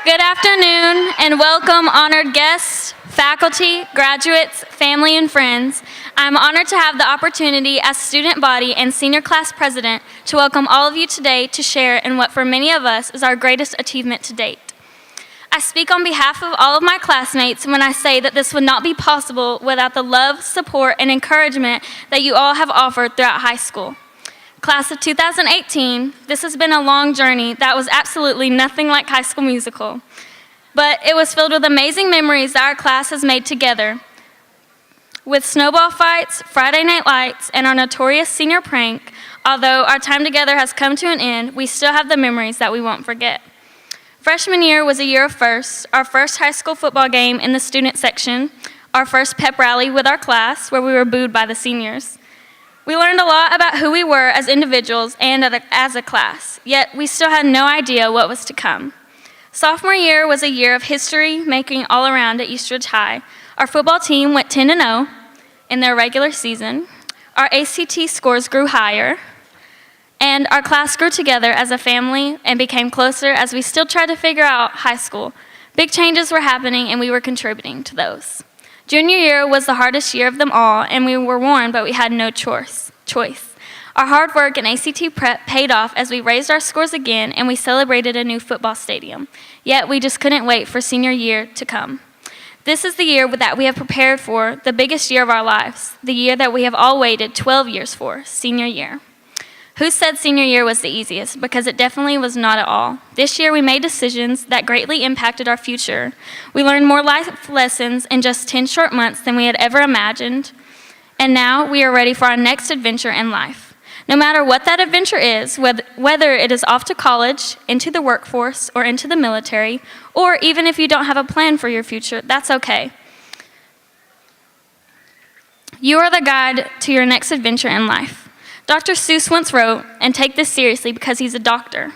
Good afternoon and welcome, honored guests, faculty, graduates, family, and friends. I'm honored to have the opportunity as student body and senior class president to welcome all of you today to share in what for many of us is our greatest achievement to date. I speak on behalf of all of my classmates when I say that this would not be possible without the love, support, and encouragement that you all have offered throughout high school. Class of 2018, this has been a long journey that was absolutely nothing like High School Musical, but it was filled with amazing memories that our class has made together. With snowball fights, Friday night lights, and our notorious senior prank, although our time together has come to an end, we still have the memories that we won't forget. Freshman year was a year of firsts, our first high school football game in the student section, our first pep rally with our class where we were booed by the seniors. We learned a lot about who we were as individuals and as a class, yet we still had no idea what was to come. Sophomore year was a year of history making all around at Eastridge High. Our football team went 10-0 in their regular season. Our ACT scores grew higher, and our class grew together as a family and became closer as we still tried to figure out high school. Big changes were happening, and we were contributing to those. Junior year was the hardest year of them all, and we were warned, but we had no choice. Our hard work in ACT prep paid off as we raised our scores again and we celebrated a new football stadium. Yet we just couldn't wait for senior year to come. This is the year that we have prepared for, the biggest year of our lives, the year that we have all waited 12 years for, senior year. Who said senior year was the easiest? Because it definitely was not at all. This year we made decisions that greatly impacted our future. We learned more life lessons in just 10 short months than we had ever imagined. And now we are ready for our next adventure in life. No matter what that adventure is, whether it is off to college, into the workforce, or into the military, or even if you don't have a plan for your future, that's okay. You are the guide to your next adventure in life. Dr. Seuss once wrote, and take this seriously because he's a doctor,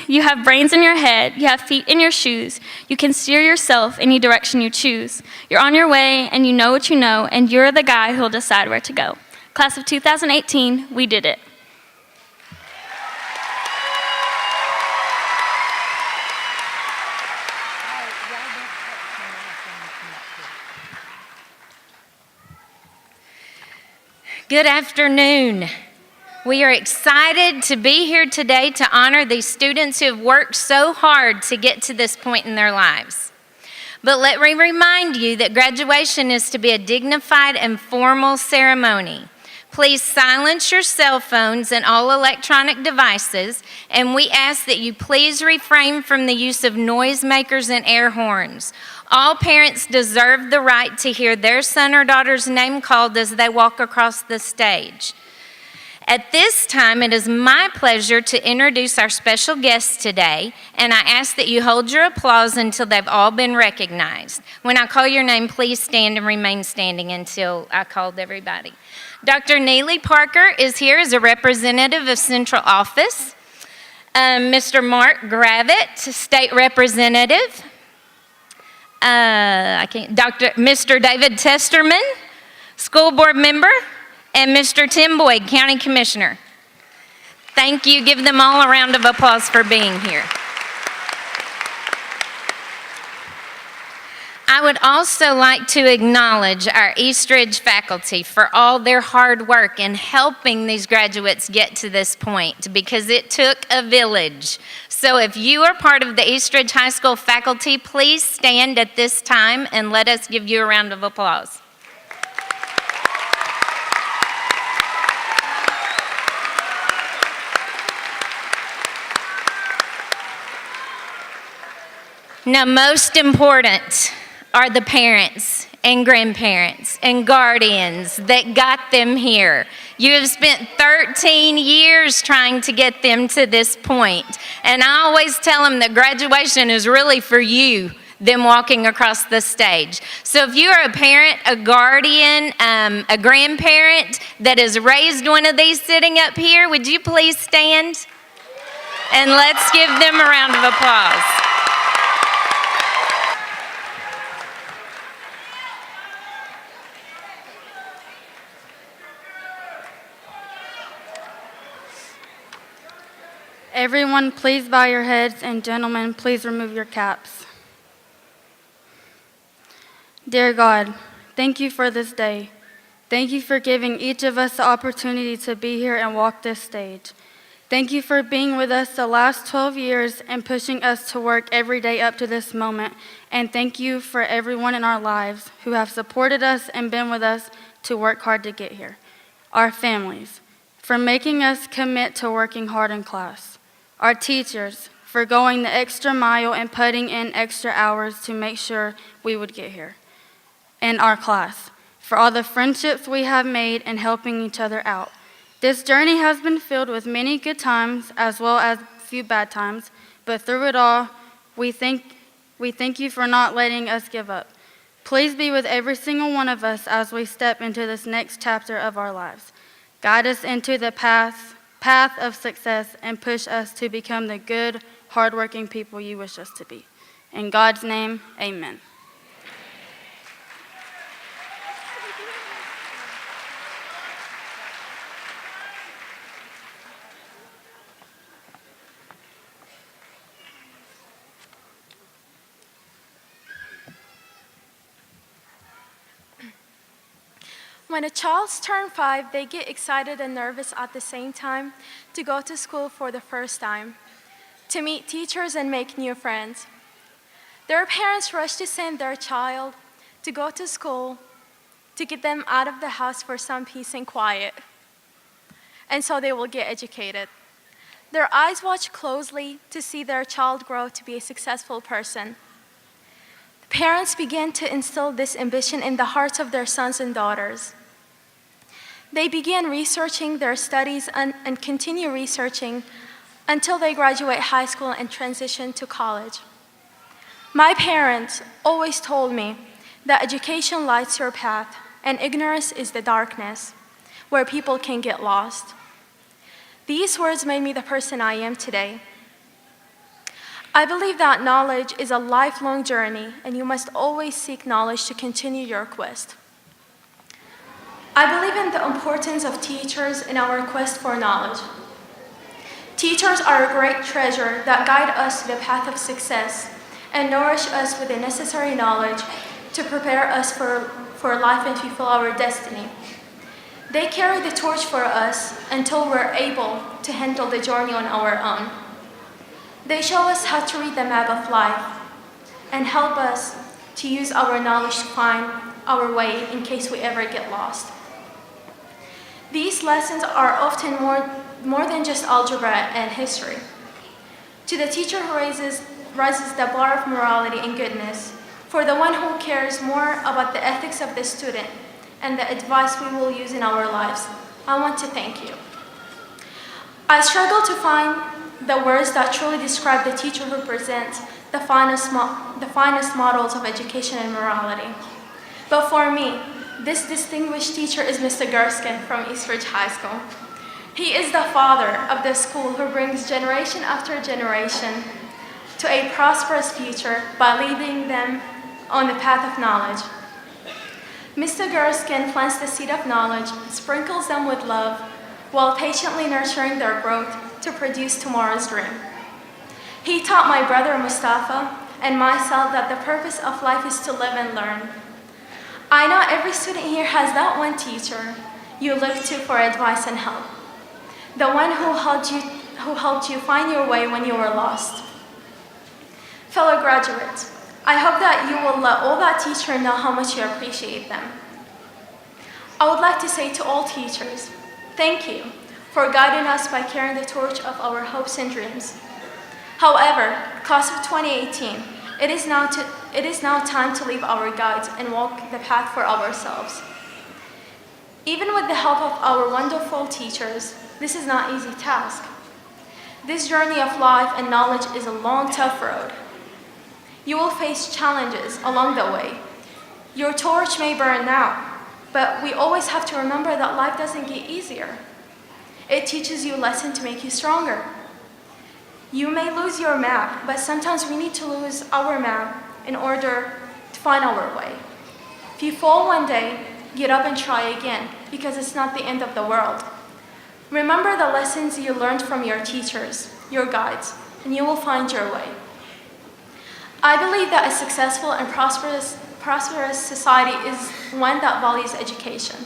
you have brains in your head, you have feet in your shoes, you can steer yourself any direction you choose. You're on your way and you know what you know, and you're the guy who'll decide where to go. Class of 2018, we did it. Good afternoon. We are excited to be here today to honor these students who have worked so hard to get to this point in their lives. But let me remind you that graduation is to be a dignified and formal ceremony. Please silence your cell phones and all electronic devices, and we ask that you please refrain from the use of noisemakers and air horns. All parents deserve the right to hear their son or daughter's name called as they walk across the stage. At this time, it is my pleasure to introduce our special guests today, and I ask that you hold your applause until they've all been recognized. When I call your name, please stand and remain standing until I called everybody. Dr. Neely Parker is here as a representative of Central Office. Mr. Mark Gravitt, State Representative. Mr. David Testerman, School Board Member, and Mr. Tim Boyd, County Commissioner. Thank you. Give them all a round of applause for being here. I would also like to acknowledge our Eastridge faculty for all their hard work in helping these graduates get to this point, because it took a village. So if you are part of the Eastridge High School faculty, please stand at this time and let us give you a round of applause. Now, most important are the parents and grandparents and guardians that got them here. You have spent 13 years trying to get them to this point. And I always tell them that graduation is really for you, them walking across the stage. So if you are a parent, a guardian, a grandparent that has raised one of these sitting up here, would you please stand? And let's give them a round of applause. Everyone, please bow your heads, and gentlemen, please remove your caps. Dear God, thank you for this day. Thank you for giving each of us the opportunity to be here and walk this stage. Thank you for being with us the last 12 years and pushing us to work every day up to this moment. And thank you for everyone in our lives who have supported us and been with us to work hard to get here. Our families, for making us commit to working hard in class. Our teachers, for going the extra mile and putting in extra hours to make sure we would get here. And our class, for all the friendships we have made and helping each other out. This journey has been filled with many good times as well as a few bad times, but through it all, we thank you for not letting us give up. Please be with every single one of us as we step into this next chapter of our lives. Guide us into the path of success and push us to become the good, hardworking people you wish us to be. In God's name, amen. When a child turns 5, they get excited and nervous at the same time to go to school for the first time, to meet teachers and make new friends. Their parents rush to send their child to go to school to get them out of the house for some peace and quiet, and so they will get educated. Their eyes watch closely to see their child grow to be a successful person. Parents begin to instill this ambition in the hearts of their sons and daughters. They begin researching their studies and continue researching until they graduate high school and transition to college. My parents always told me that education lights your path and ignorance is the darkness where people can get lost. These words made me the person I am today. I believe that knowledge is a lifelong journey, and you must always seek knowledge to continue your quest. I believe in the importance of teachers in our quest for knowledge. Teachers are a great treasure that guide us to the path of success and nourish us with the necessary knowledge to prepare us for life and fulfill our destiny. They carry the torch for us until we're able to handle the journey on our own. They show us how to read the map of life and help us to use our knowledge to find our way in case we ever get lost. These lessons are often more than just algebra and history. To the teacher who raises the bar of morality and goodness, for the one who cares more about the ethics of the student and the advice we will use in our lives, I want to thank you. I struggle to find the words that truly describe the teacher who presents the finest models of education and morality. But for me, this distinguished teacher is Mr. Gurskin from Eastridge High School. He is the father of the school who brings generation after generation to a prosperous future by leading them on the path of knowledge. Mr. Gurskin plants the seed of knowledge, sprinkles them with love, while patiently nurturing their growth to produce tomorrow's dream. He taught my brother Mustafa and myself that the purpose of life is to live and learn. I know every student here has that one teacher you look to for advice and help, the one who helped you find your way when you were lost. Fellow graduates, I hope that you will let all that teacher know how much you appreciate them. I would like to say to all teachers, thank you for guiding us by carrying the torch of our hopes and dreams. However, class of 2018, it is now time to leave our guides and walk the path for ourselves. Even with the help of our wonderful teachers, this is not an easy task. This journey of life and knowledge is a long, tough road. You will face challenges along the way. Your torch may burn now, but we always have to remember that life doesn't get easier. It teaches you a lesson to make you stronger. You may lose your map, but sometimes we need to lose our map in order to find our way. If you fall one day, get up and try again, because it's not the end of the world. Remember the lessons you learned from your teachers, your guides, and you will find your way. I believe that a successful and prosperous society is one that values education.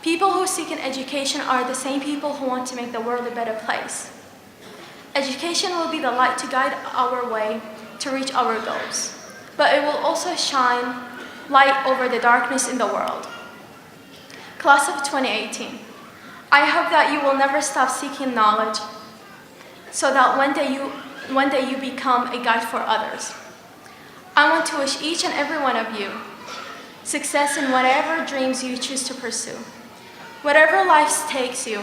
People who seek an education are the same people who want to make the world a better place. Education will be the light to guide our way to reach our goals, but it will also shine light over the darkness in the world. Class of 2018, I hope that you will never stop seeking knowledge so that one day you become a guide for others. I want to wish each and every one of you success in whatever dreams you choose to pursue. Whatever life takes you,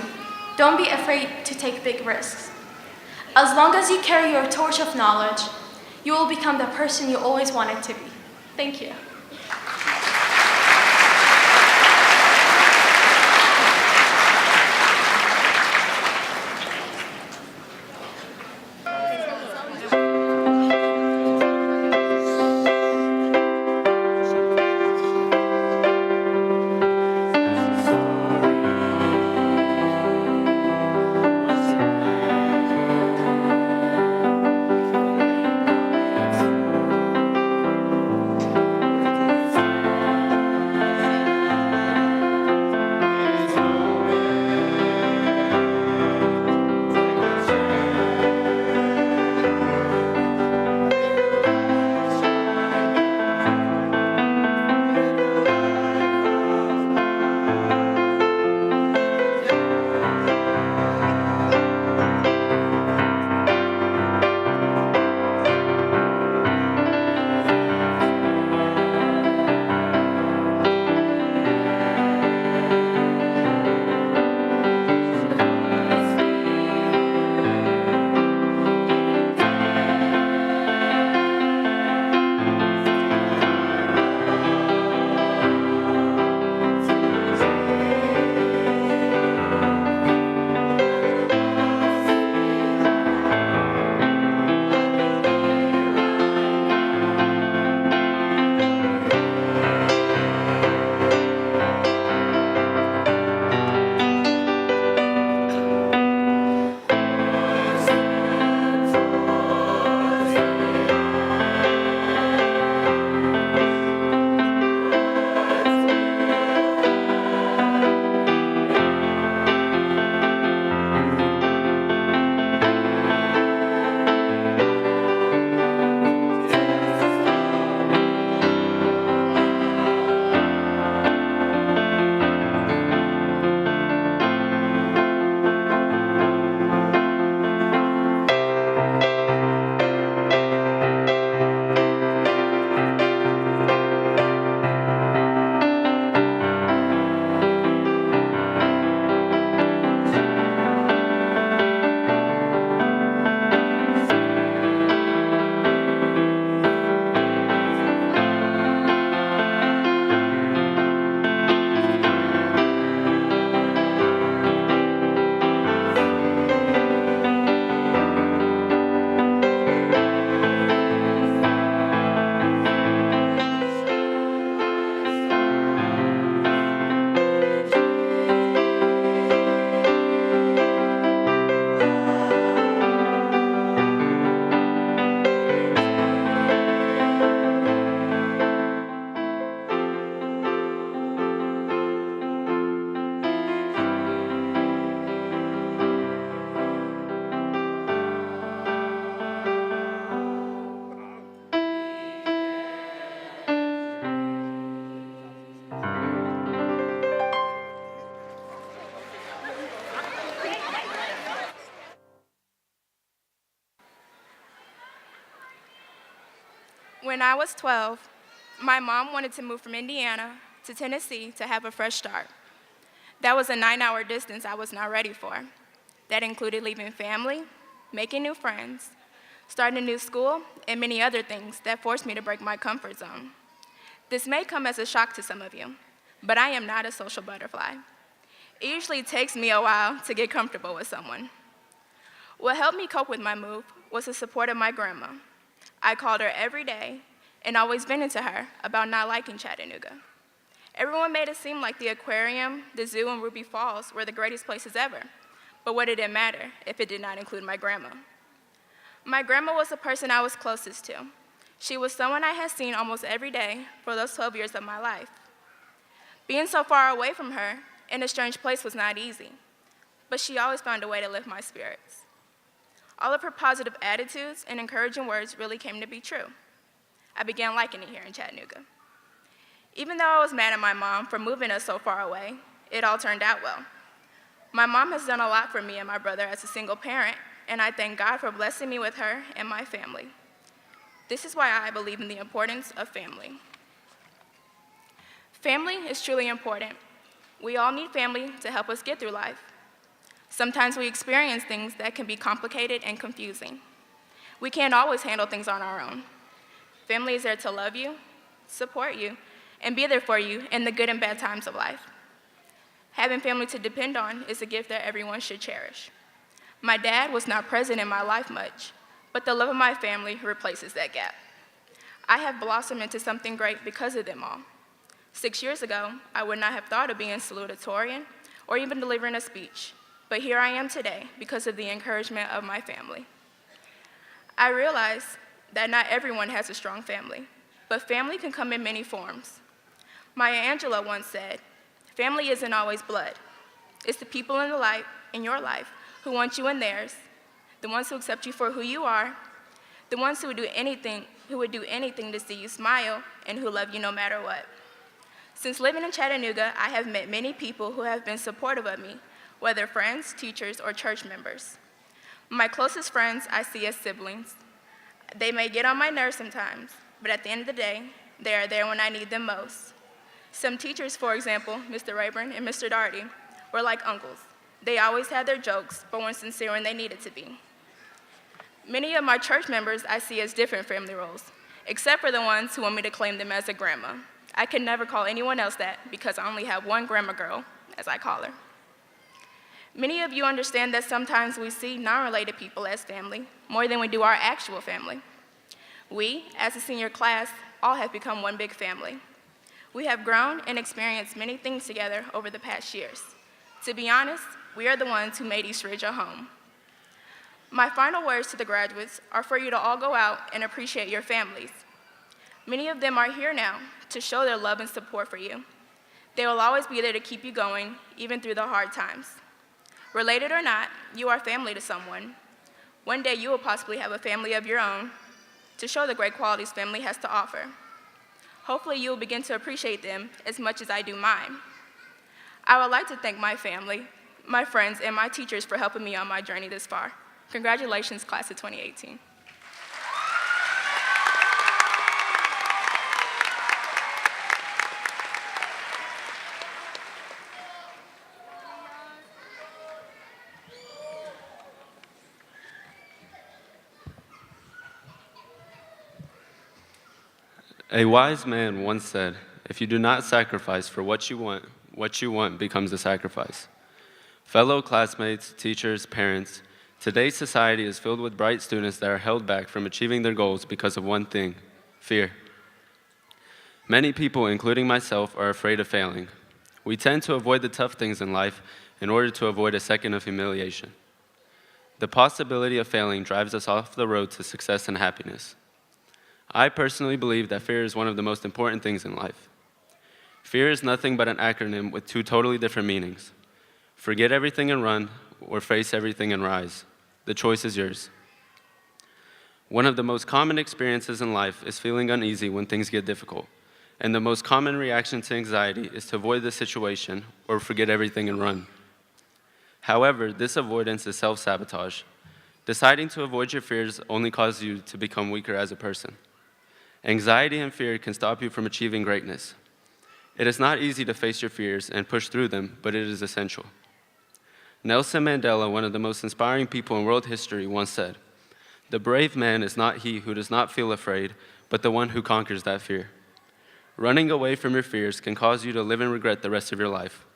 don't be afraid to take big risks. As long as you carry your torch of knowledge, you will become the person you always wanted to be. Thank you. When I was 12, my mom wanted to move from Indiana to Tennessee to have a fresh start. That was a 9-hour distance I was not ready for. That included leaving family, making new friends, starting a new school, and many other things that forced me to break my comfort zone. This may come as a shock to some of you, but I am not a social butterfly. It usually takes me a while to get comfortable with someone. What helped me cope with my move was the support of my grandma. I called her every day and always vented to her about not liking Chattanooga. Everyone made it seem like the aquarium, the zoo, and Ruby Falls were the greatest places ever, But what did it matter if it did not include my grandma? My grandma was the person I was closest to. She was someone I had seen almost every day for those 12 years of my life. Being so far away from her in a strange place was not easy, but she always found a way to lift my spirits. All of her positive attitudes and encouraging words really came to be true. I began liking it here in Chattanooga. Even though I was mad at my mom for moving us so far away, it all turned out well. My mom has done a lot for me and my brother as a single parent, and I thank God for blessing me with her and my family. This is why I believe in the importance of family. Family is truly important. We all need family to help us get through life. Sometimes we experience things that can be complicated and confusing. We can't always handle things on our own. Family is there to love you, support you, and be there for you in the good and bad times of life. Having family to depend on is a gift that everyone should cherish. My dad was not present in my life much, but the love of my family replaces that gap. I have blossomed into something great because of them all. 6 years ago, I would not have thought of being in Auditorium or even delivering a speech, but here I am today because of the encouragement of my family. I realize that not everyone has a strong family, but family can come in many forms. Maya Angelou once said, "Family isn't always blood. It's the people in your life who want you in theirs, the ones who accept you for who you are, the ones who would do anything to see you smile, and who love you no matter what." Since living in Chattanooga, I have met many people who have been supportive of me, whether friends, teachers, or church members. My closest friends I see as siblings. They may get on my nerves sometimes, but at the end of the day, they are there when I need them most. Some teachers, for example, Mr. Rayburn and Mr. Daugherty, were like uncles. They always had their jokes, but weren't sincere when they needed to be. Many of my church members I see as different family roles, except for the ones who want me to claim them as a grandma. I can never call anyone else that because I only have one grandma girl, as I call her. Many of you understand that sometimes we see non-related people as family more than we do our actual family. We, as a senior class, all have become one big family. We have grown and experienced many things together over the past years. To be honest, we are the ones who made East Ridge a home. My final words to the graduates are for you to all go out and appreciate your families. Many of them are here now to show their love and support for you. They will always be there to keep you going, even through the hard times. Related or not, you are family to someone. One day you will possibly have a family of your own to show the great qualities family has to offer. Hopefully you will begin to appreciate them as much as I do mine. I would like to thank my family, my friends, and my teachers for helping me on my journey this far. Congratulations, class of 2018. A wise man once said, "If you do not sacrifice for what you want becomes a sacrifice." Fellow classmates, teachers, parents, today's society is filled with bright students that are held back from achieving their goals because of one thing: fear. Many people, including myself, are afraid of failing. We tend to avoid the tough things in life in order to avoid a second of humiliation. The possibility of failing drives us off the road to success and happiness. I personally believe that fear is one of the most important things in life. Fear is nothing but an acronym with two totally different meanings: forget everything and run, or face everything and rise. The choice is yours. One of the most common experiences in life is feeling uneasy when things get difficult, and the most common reaction to anxiety is to avoid the situation or forget everything and run. However, this avoidance is self-sabotage. Deciding to avoid your fears only causes you to become weaker as a person. Anxiety and fear can stop you from achieving greatness. It is not easy to face your fears and push through them, but it is essential. Nelson Mandela, one of the most inspiring people in world history, once said, "The brave man is not he who does not feel afraid, but the one who conquers that fear." Running away from your fears can cause you to live in regret the rest of your life.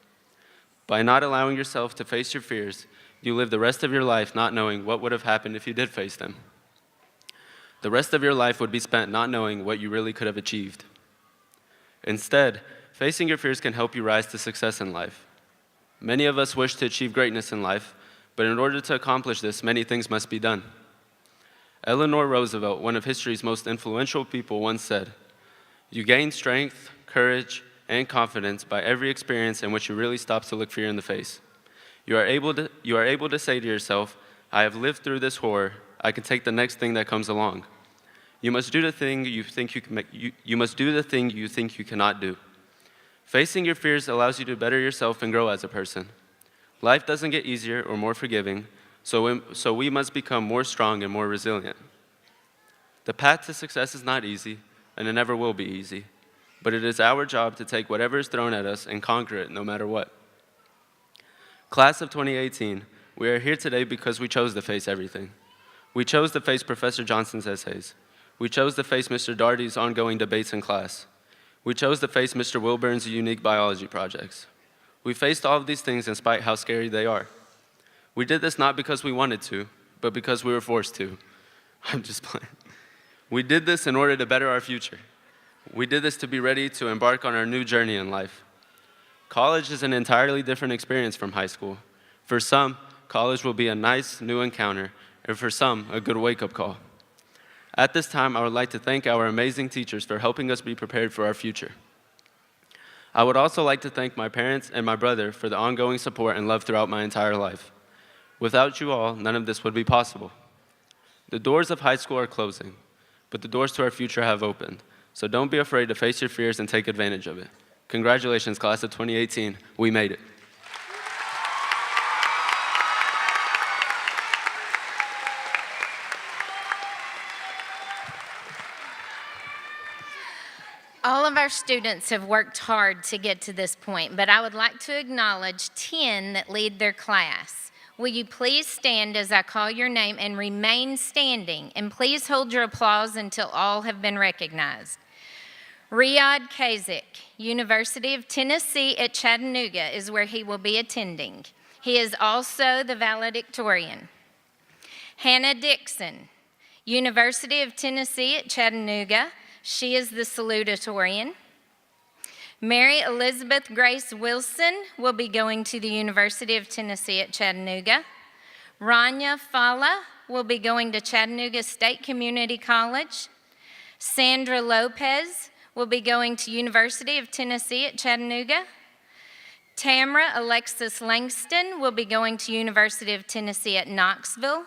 By not allowing yourself to face your fears, you live the rest of your life not knowing what would have happened if you did face them. The rest of your life would be spent not knowing what you really could have achieved. Instead, facing your fears can help you rise to success in life. Many of us wish to achieve greatness in life, But in order to accomplish this, many things must be done. Eleanor Roosevelt, one of history's most influential people, once said, "You gain strength, courage, and confidence by every experience in which you really stop to look fear in the face. You are able to say to yourself, I have lived through this horror, I can take the next thing that comes along. You must do the thing you think you must do the thing you think you cannot do. Facing your fears allows you to better yourself and grow as a person. Life doesn't get easier or more forgiving, so we must become more strong and more resilient. The path to success is not easy, and it never will be easy, but it is our job to take whatever is thrown at us and conquer it no matter what." Class of 2018, we are here today because we chose to face everything. We chose to face Professor Johnson's essays. We chose to face Mr. Daugherty's ongoing debates in class. We chose to face Mr. Wilburn's unique biology projects. We faced all of these things despite how scary they are. We did this not because we wanted to, but because we were forced to. I'm just playing. We did this in order to better our future. We did this to be ready to embark on our new journey in life. College is an entirely different experience from high school. For some, college will be a nice new encounter, and for some, a good wake-up call. At this time, I would like to thank our amazing teachers for helping us be prepared for our future. I would also like to thank my parents and my brother for the ongoing support and love throughout my entire life. Without you all, none of this would be possible. The doors of high school are closing, but the doors to our future have opened. So don't be afraid to face your fears and take advantage of it. Congratulations, class of 2018. We made it. All of our students have worked hard to get to this point, but I would like to acknowledge 10 that lead their class. Will you please stand as I call your name and remain standing, and please hold your applause until all have been recognized. Riyadh Kazik, University of Tennessee at Chattanooga is where he will be attending. He is also the valedictorian. Hannah Dixon, University of Tennessee at Chattanooga. She is the salutatorian. Mary Elizabeth Grace Wilson will be going to the University of Tennessee at Chattanooga. Rania Fala will be going to Chattanooga State Community College. Sandra Lopez will be going to University of Tennessee at Chattanooga. Tamara Alexis Langston will be going to University of Tennessee at Knoxville.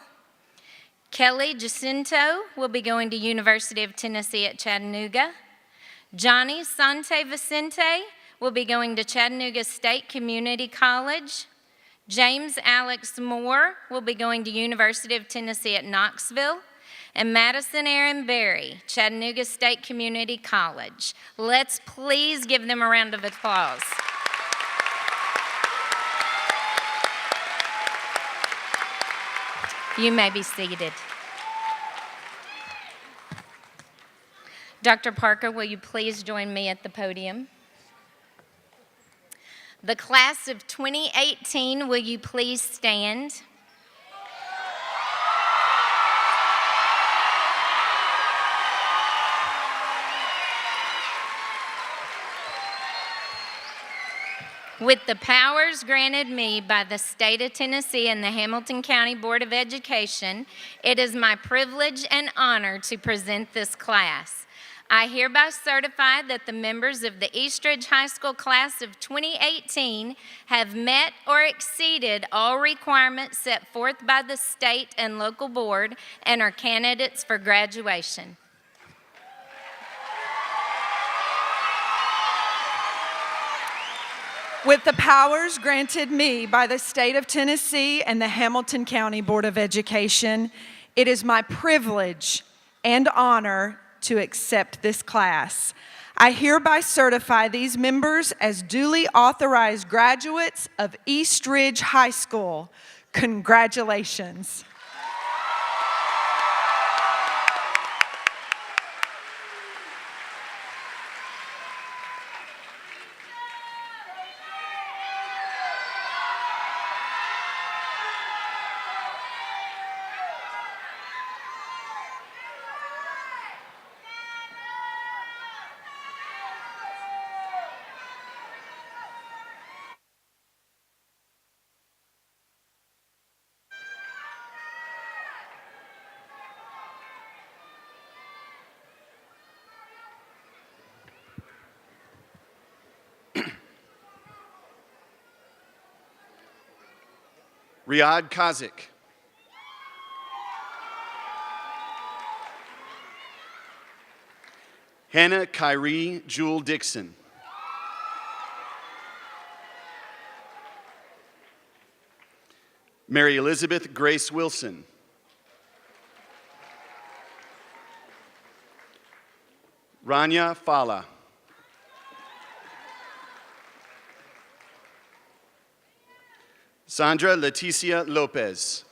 Kelly Jacinto will be going to University of Tennessee at Chattanooga. Johnny Sante Vicente will be going to Chattanooga State Community College. James Alex Moore will be going to University of Tennessee at Knoxville. And Madison Aaron Berry, Chattanooga State Community College. Let's please give them a round of applause. You may be seated. Dr. Parker, will you please join me at the podium? The class of 2018, will you please stand? With the powers granted me by the state of Tennessee and the Hamilton County Board of Education, it is my privilege and honor to present this class. I hereby certify that the members of the East Ridge High School class of 2018 have met or exceeded all requirements set forth by the state and local board and are candidates for graduation. With the powers granted me by the state of Tennessee and the Hamilton County Board of Education, it is my privilege and honor to accept this class. I hereby certify these members as duly authorized graduates of East Ridge High School. Congratulations. Riyad Kazik. Hannah Kyrie Jewel Dixon. Mary Elizabeth Grace Wilson. Rania Fala. Sandra Leticia Lopez.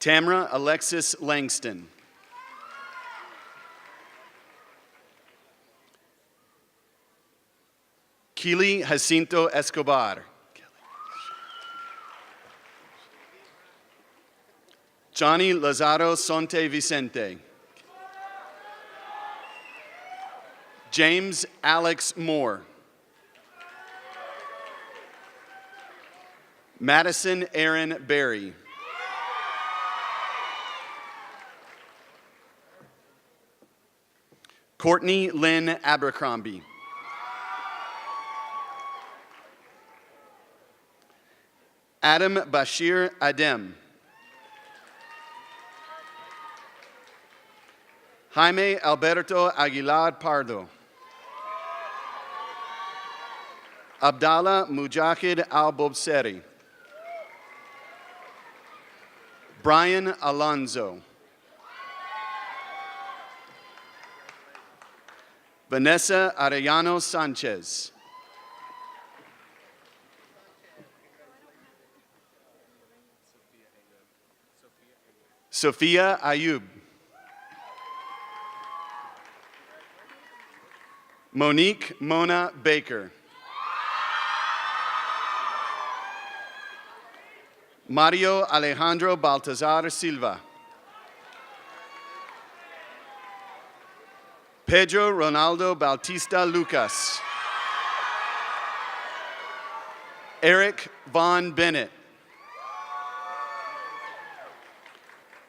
Tamra Alexis Langston. Keely Jacinto Escobar. Johnny Lazaro Sonte Vicente. James Alex Moore. Madison Aaron Berry. Courtney Lynn Abercrombie. Adam Bashir Adem. Jaime Alberto Aguilar Pardo. Abdallah Mujahid Al-Bobseri. Brian Alonzo. Vanessa Arellano Sanchez. Sophia Ayub. Monique Mona Baker. Mario Alejandro Baltazar Silva. Pedro Ronaldo Bautista Lucas. Eric Von Bennett.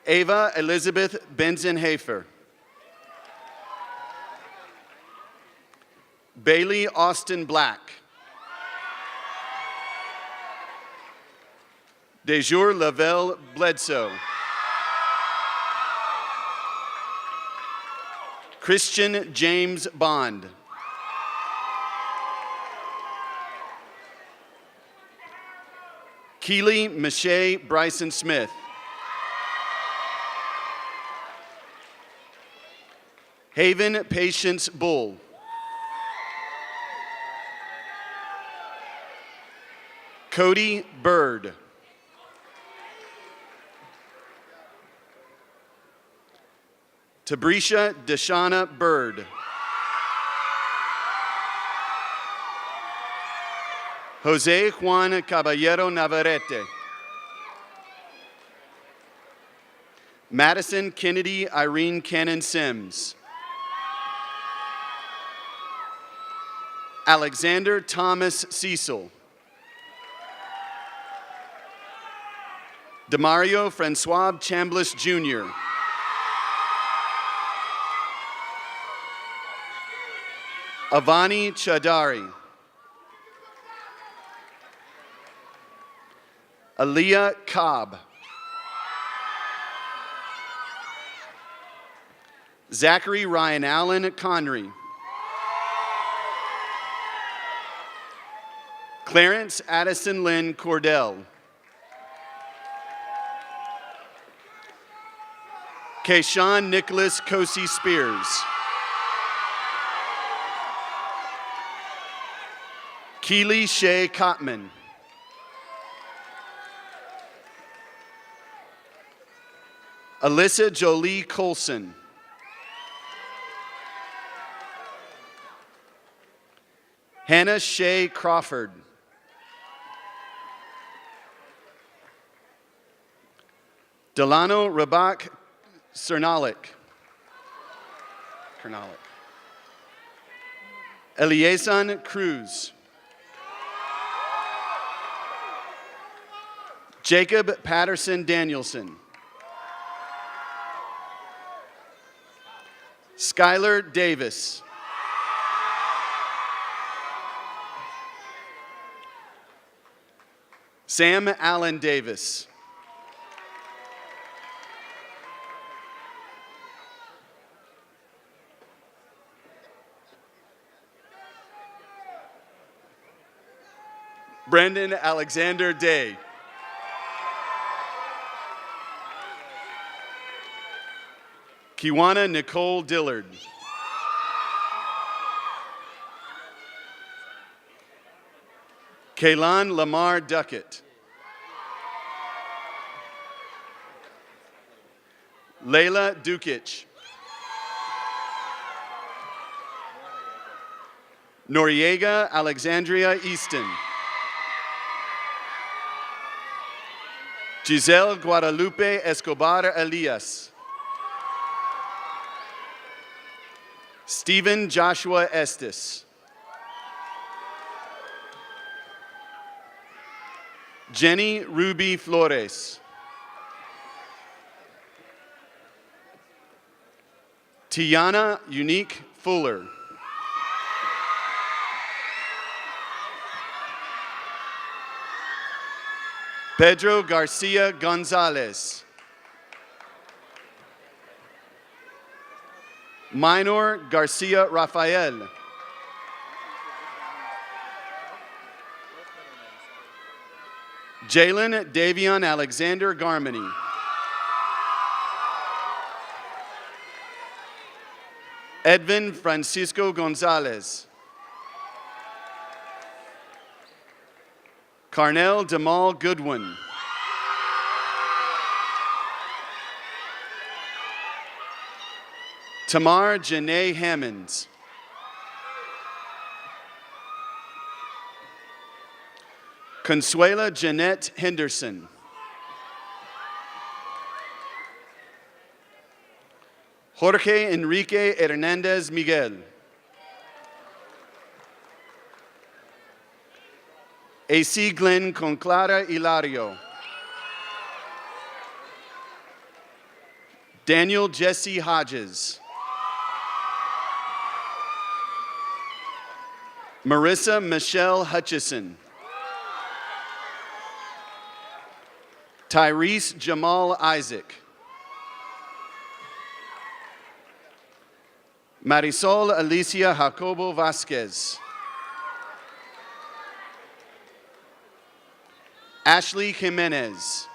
Ava Elizabeth Benzenhafer. Bailey Austin Black. Dejour Lavelle Bledsoe. Christian James Bond. Keely Michelle Bryson Smith. Haven Patience Bull. Cody Bird. Tabrisha Deshauna Bird. Jose Juan Caballero Navarrete. Madison Kennedy Irene Cannon Sims. Alexander Thomas Cecil. Demario Francois Chambliss Jr. Avani Chadari. Aaliyah Cobb. Zachary Ryan Allen Connery. Clarence Addison Lynn Cordell. Kayshawn Nicholas Cosi Spears. Keely Shea Cotman. Alyssa Jolie Colson. Hannah Shea Crawford. Delano Rabak Cernalik. Eliason Cruz. Jacob Patterson Danielson. Skylar Davis. Sam Allen Davis. Brendan Alexander Day. Kiwana Nicole Dillard. Kaylan Lamar Duckett. Layla Dukic. Noriega Alexandria Easton. Giselle Guadalupe Escobar Elias. Stephen Joshua Estes. Jenny Ruby Flores. Tiana Unique Fuller. Pedro Garcia Gonzalez. Minor Garcia Rafael. Jalen Davion Alexander Garmany. Edvin Francisco Gonzalez. Carnell Demal Goodwin. Tamar Janae Hammonds. Consuela Jeanette Henderson. Jorge Enrique Hernandez Miguel. AC Glenn Conclara Hilario. Daniel Jesse Hodges. Marissa Michelle Hutchison. Tyrese Jamal Isaac. Marisol Alicia Jacobo Vasquez. Ashley Jimenez.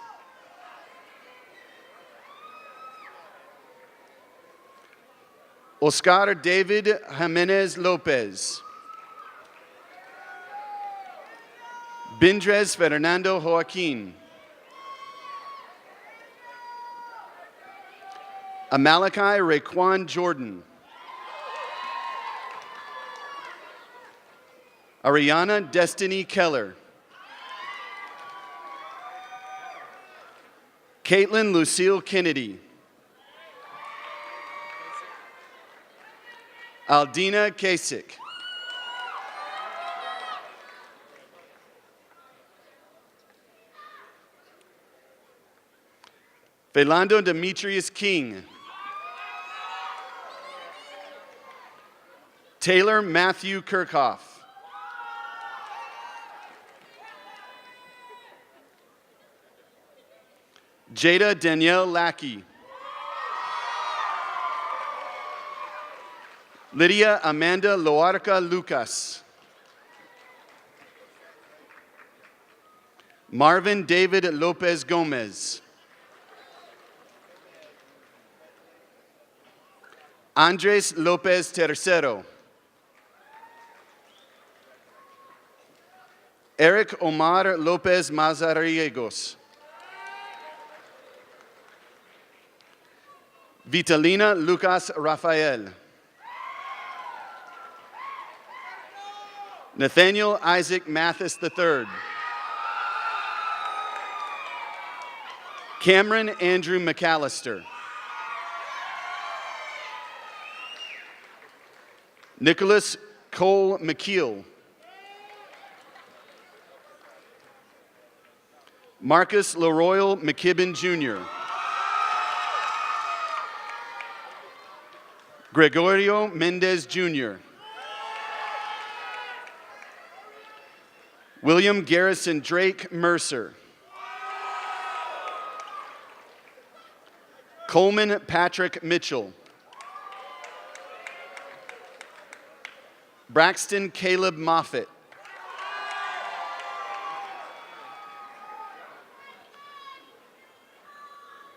Oscar David Jimenez Lopez. Bindres Fernando Joaquin. Amalekai Raekwon Jordan. Ariana Destiny Keller. Caitlin Lucille Kennedy. Aldina Kasich. Philando Demetrius King. Taylor Matthew Kirchhoff. Jada Danielle Lackey. Lydia Amanda Loarca Lucas. Marvin David Lopez Gomez. Andres Lopez Tercero. Eric Omar Lopez Mazariegos. Vitalina Lucas Rafael. Nathaniel Isaac Mathis III. Cameron Andrew McAllister. Nicholas Cole McKeel. Marcus LaRoyal McKibben Jr. Gregorio Mendez Jr. William Garrison Drake Mercer. Coleman Patrick Mitchell. Braxton Caleb Moffitt.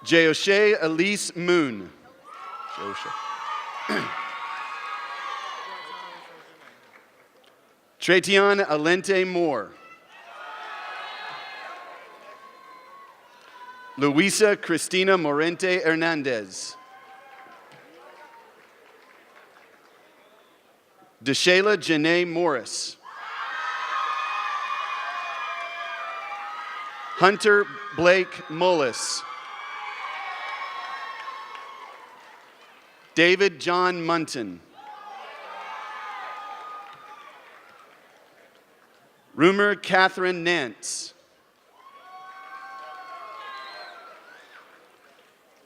Jeoshe Elise Moon. Tration Alente Moore. Luisa Cristina Morente Hernandez. Deshayla Janae Morris. Hunter Blake Mullis. David John Munton. Rumor Catherine Nance.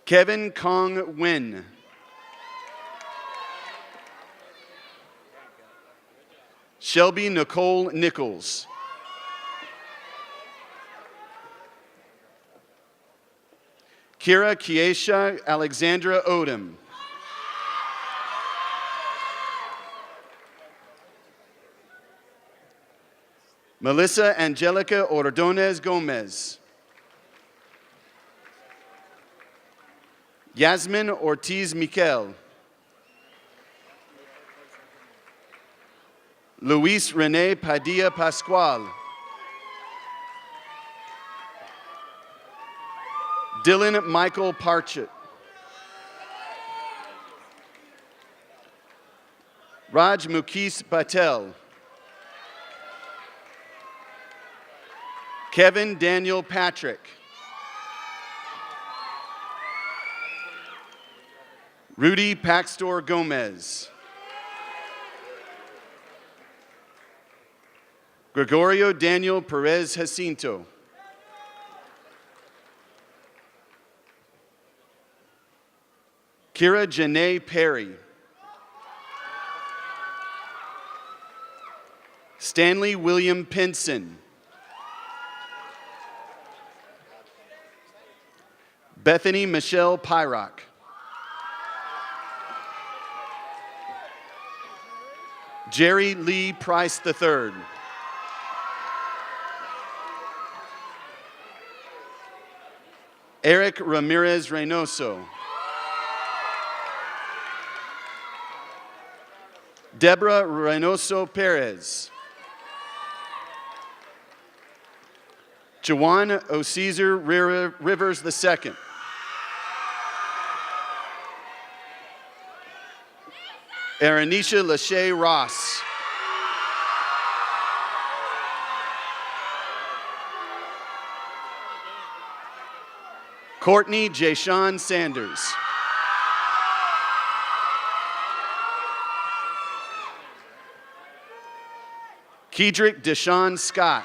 Kevin Kong Nguyen. Shelby Nicole Nichols. Kira Kiesha Alexandra Odom. Melissa Angelica Ordonez Gomez. Yasmin Ortiz Miquel. Luis Rene Padilla Pascual. Dylan Michael Parchett. Raj Mukesh Patel. Kevin Daniel Patrick. Rudy Paxtor Gomez. Gregorio Daniel Perez Jacinto. Kira Janae Perry. Stanley William Pinson. Bethany Michelle Pyrock. Jerry Lee Price III. Eric Ramirez Reynoso. Deborah Reynoso Perez. Jawan O'Caesar Rivers II. Aranisha Lachey Ross. Courtney Jashawn Sanders. Kedrick Deshawn Scott.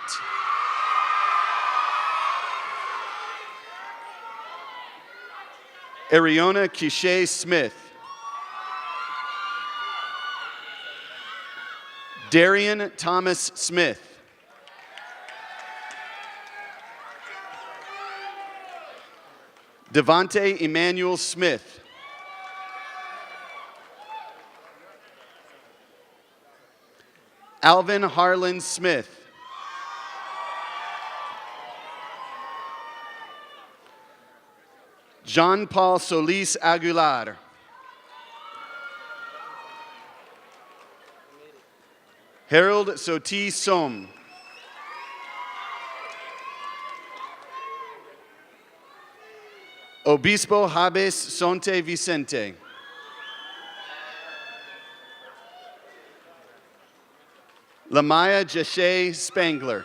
Ariona Kishay Smith. Darian Thomas Smith. Devontae Emmanuel Smith. Alvin Harlan Smith. Jean Paul Solis Aguilar. Harold Soti Som. Obispo Habes Sonte Vicente. Lamaya Jashay Spangler.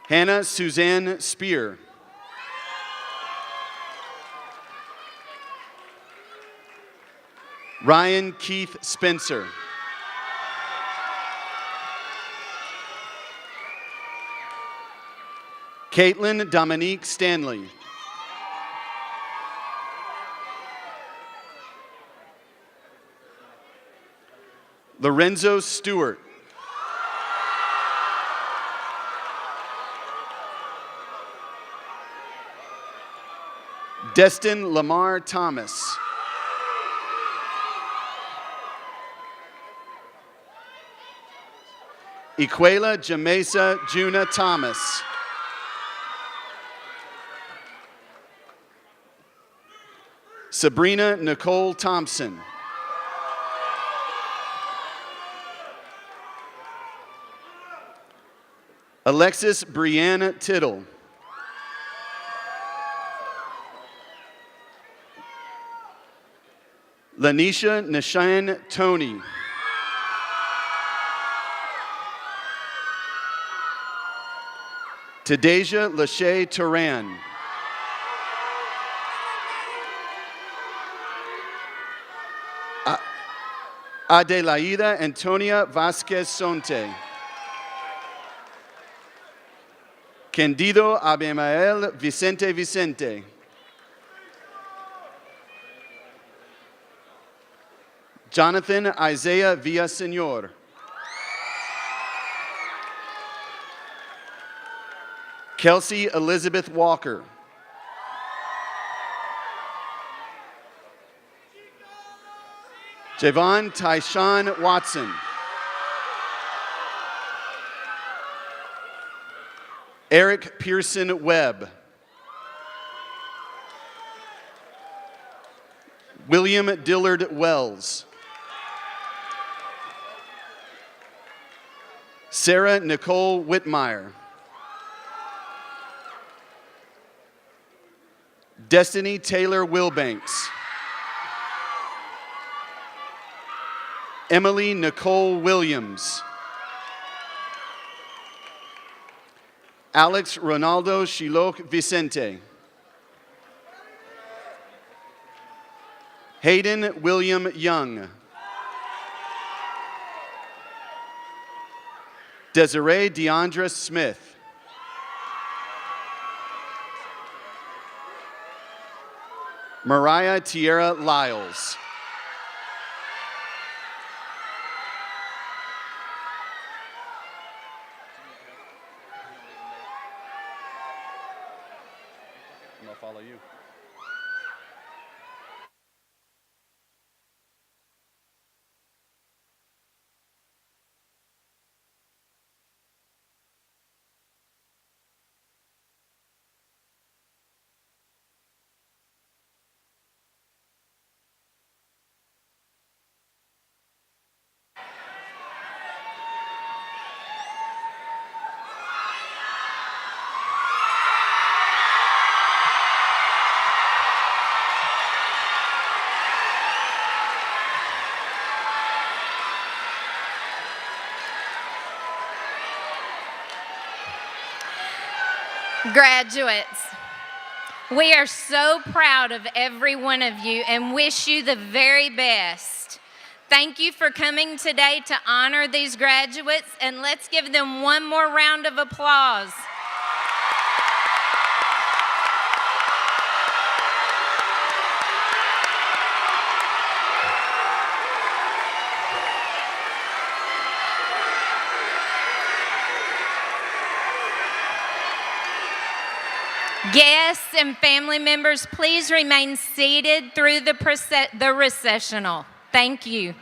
Hannah Suzanne Spear. Ryan Keith Spencer. Caitlin Dominique Stanley. Lorenzo Stewart. Destin Lamar Thomas. Equela Jamesa Juna Thomas. Sabrina Nicole Thompson. Alexis Brianna Tittle. Lanisha Nishan Tony. Tadeja Lachey Turan. Adelaida Antonia Vasquez Sonte. Candido Abimael Vicente Vicente. Jonathan Isaiah Villaseñor. Kelsey Elizabeth Walker. Javon Tyshawn Watson. Eric Pearson Webb. William Dillard Wells. Sarah Nicole Whitmire. Destiny Taylor Wilbanks. Emily Nicole Williams. Alex Ronaldo Shiloh Vicente. Hayden William Young. Desiree Deandra Smith. Mariah Tierra Lyles. I'm gonna follow you. Graduates, we are so proud of every one of you and wish you the very best. Thank you for coming today to honor these graduates, and let's give them one more round of applause. Guests and family members, please remain seated through the recessional. Thank you.